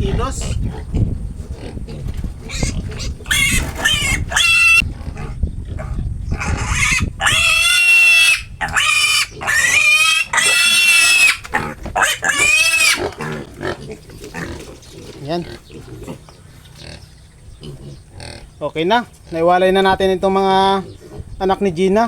kilos. Yan. Okay na. Naiwalay na natin itong mga anak ni Gina.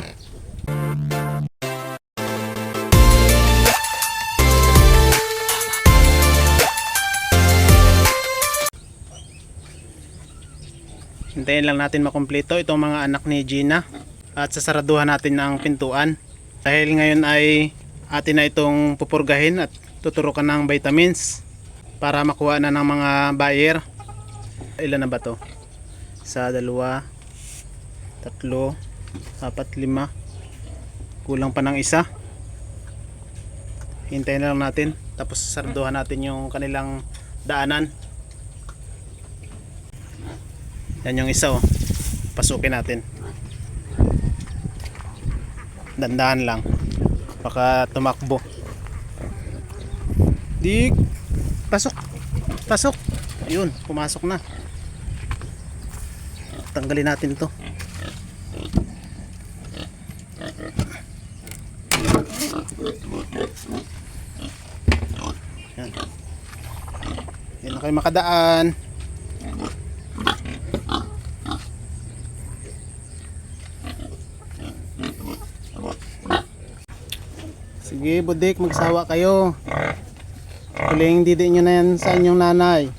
Hintayin lang natin makumpleto itong mga anak ni Gina at sasaraduhan natin ang pintuan. Dahil ngayon ay atin na itong pupurgahin at tuturukan ng vitamins para makuha na ng mga buyer. Ilan na ba to? Isa, dalawa, tatlo, apat, lima. Kulang pa ng isa. Hintayin na lang natin. Tapos sasaraduhan natin yung kanilang daanan. Yan yung isa, oh. Pasukin natin. Dandahan lang. Baka tumakbo. Dik. Pasok. Pasok. Ayun, pumasok na. Tanggalin natin to. Yan. Yan na kayo makadaan. Sige, budik, magsawa kayo. Huling didi nyo na yan sa inyong nanay.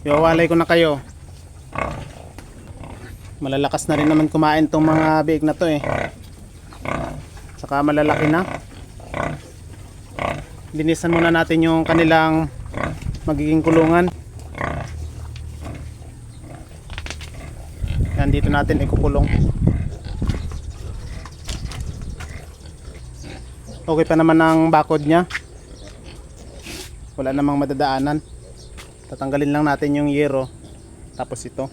Iwawalay ko na kayo. Malalakas na rin naman kumain tong mga biik na to eh. Saka malalaki na. Linisan muna natin yung kanilang magiging kulungan. Yan, dito natin ikukulong. Okay pa naman ang bakod niya. Wala namang madadaanan. Tatanggalin lang natin yung yero. Tapos ito.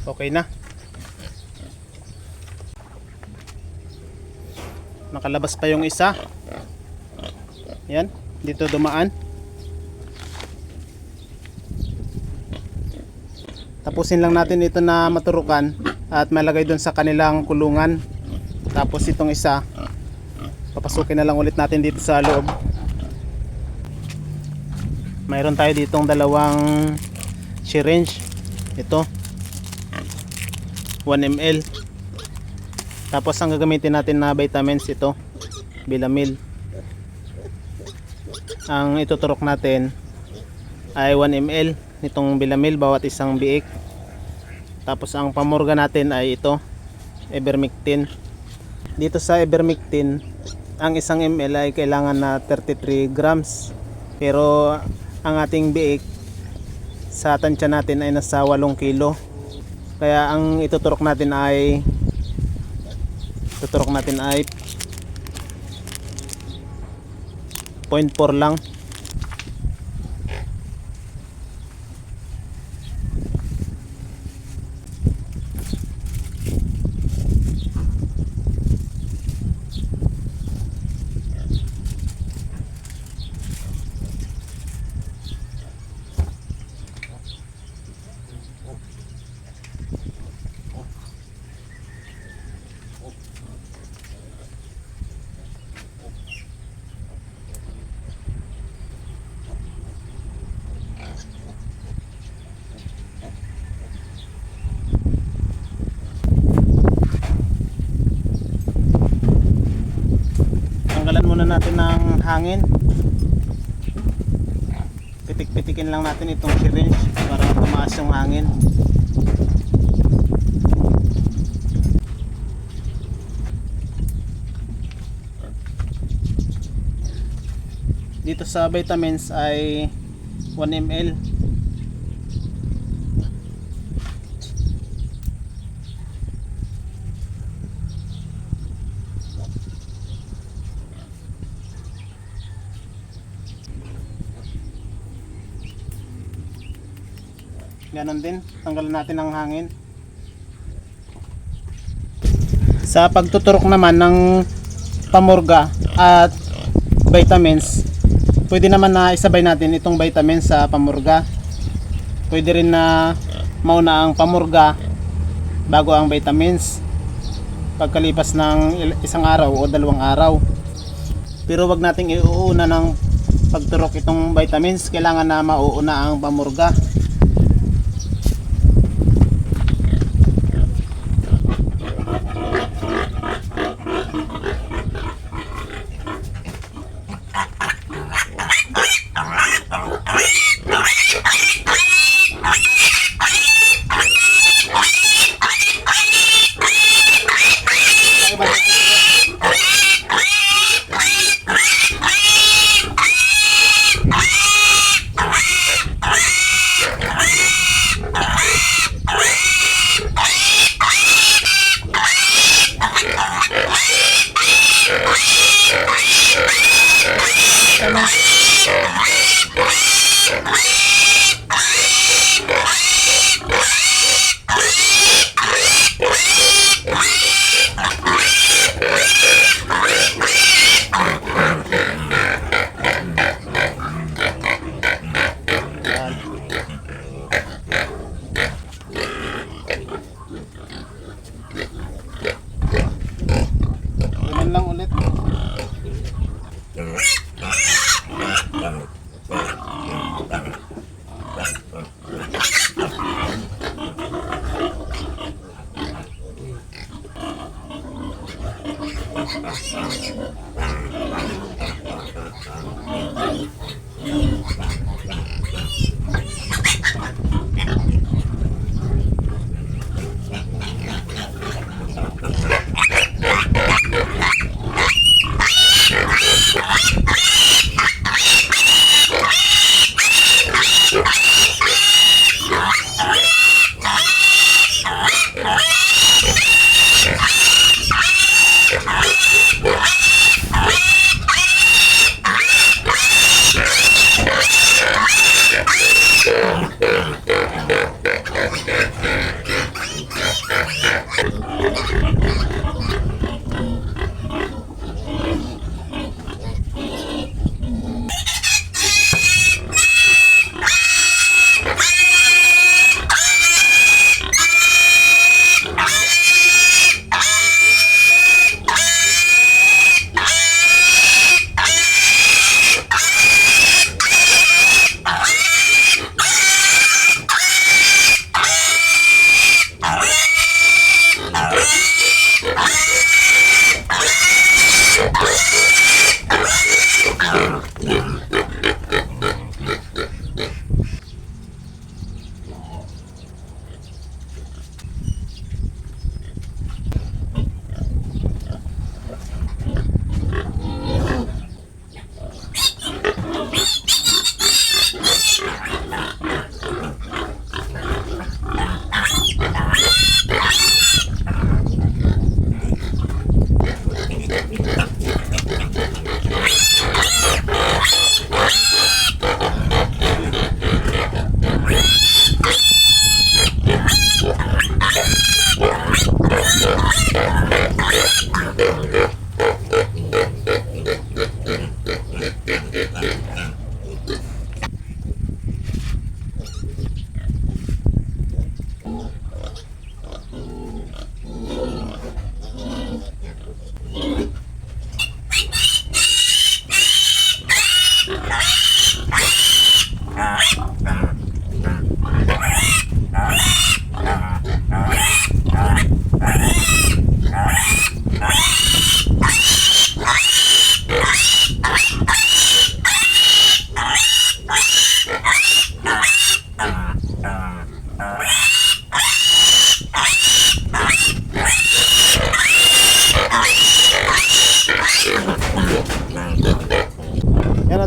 Okay na. Nakalabas pa yung isa. Yan, dito dumaan. Tapusin lang natin ito na maturukan at malagay dun sa kanilang kulungan. Tapos itong isa, papasukin na lang ulit natin dito sa loob. Mayroon tayo ditong dalawang syringe. Ito 1 ml. Tapos ang gagamitin natin na vitamins ito, Bilamil. Ang ituturok natin ay 1 ml nitong Bilamil bawat isang biik. Tapos ang pamurga natin ay ito, Ivermectin. Dito sa Ivermectin, ang isang ml ay kailangan na 33 grams. Pero ang ating biik sa tansya natin ay nasa 8 kilo. Kaya ang ituturok natin ay 0.4 lang. Natin ng hangin. Pitik-pitikin lang natin itong syringe para tumaas yung hangin. Dito sa vitamins ay 1 ml. Ganon din, tanggalan natin ang hangin. Sa pagtuturok naman ng pamurga at vitamins, pwede naman na isabay natin itong vitamins sa pamurga. Pwede rin na mauna ang pamurga bago ang vitamins pagkalipas ng isang araw o 2 araw. Pero wag nating iuuna ng pagturok itong vitamins, kailangan na mauuna ang pamurga. Ganun lang ulit.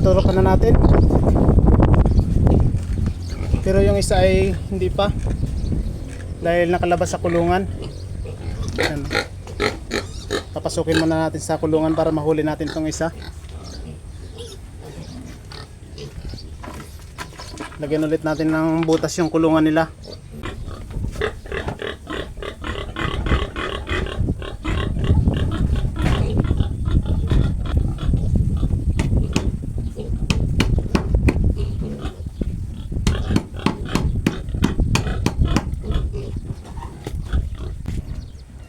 naturukan na natin. Pero yung isa ay hindi pa. Dahil nakalabas sa kulungan. Ayan. Papasukin muna natin sa kulungan para mahuli natin tong isa. Lagyan ulit natin ng butas yung kulungan nila.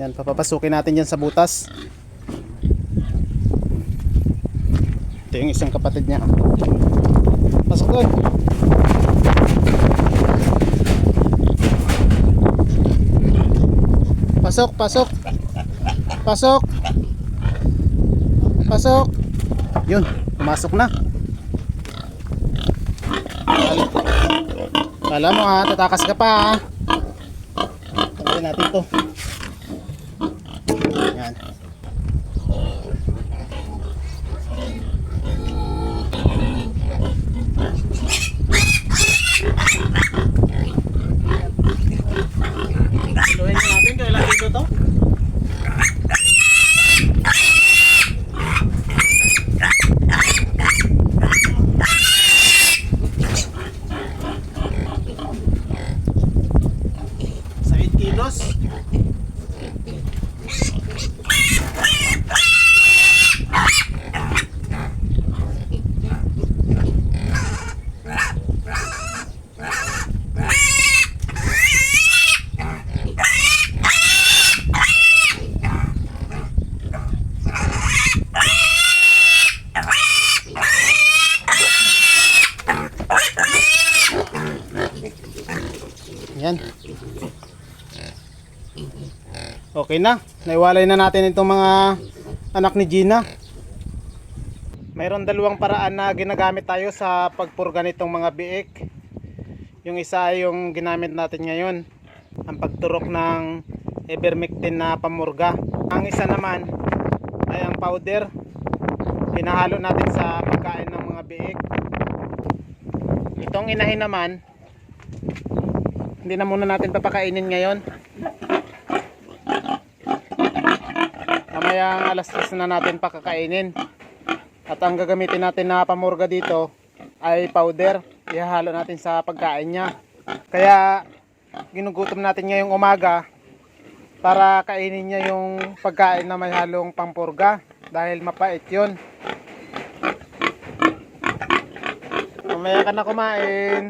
Yan, papapasukin natin yan sa butas. Ito yung isang kapatid niya. Pasok doon. Pasok, pasok. Pasok. Pasok. Yun, pumasok na. Kala mo ha, tatakas ka pa ha. Tanggalin natin to. Yan. Luhin natin kaya lagi to. Sa 8 kilos. Yan. Okay na. Naiwalay na natin itong mga anak ni Gina. Mayroon dalawang paraan na ginagamit tayo sa pagpurga nitong mga biik. Yung isa ay yung ginamit natin ngayon, ang pagturok ng ivermectin na pamurga. Ang isa naman ay ang powder. Hinahalo natin sa pagkain ng mga biik. Itong inahin naman, hindi na muna natin papakainin ngayon. Mamayang alas 3 na natin pakakainin. At ang gagamitin natin na pamurga dito ay powder. Ihahalo natin sa pagkain niya. Kaya ginugutom natin ngayong umaga para kainin niya yung pagkain na may halong pampurga. Dahil mapait yun. Mamaya ka na kumain.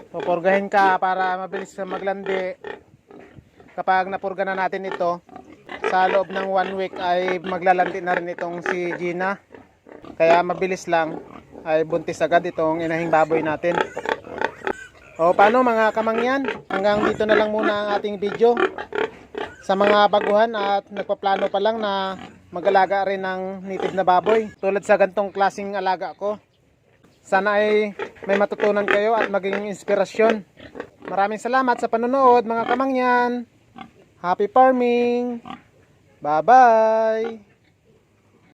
Pupurgahin ka para mabilis ka maglandi. Kapag napurga na natin ito, sa loob ng 1 week ay maglalandi na rin itong si Gina. Kaya mabilis lang ay buntis agad itong inahing baboy natin. O paano mga kamangyan? Hanggang dito na lang muna ang ating video. Sa mga baguhan at nagpaplano pa lang na mag-alaga rin ng native na baboy, tulad sa gantong klaseng alaga ko. Sana ay may matutunan kayo at maging inspirasyon. Maraming salamat sa panonood mga kamangyan. Happy farming! Bye-bye!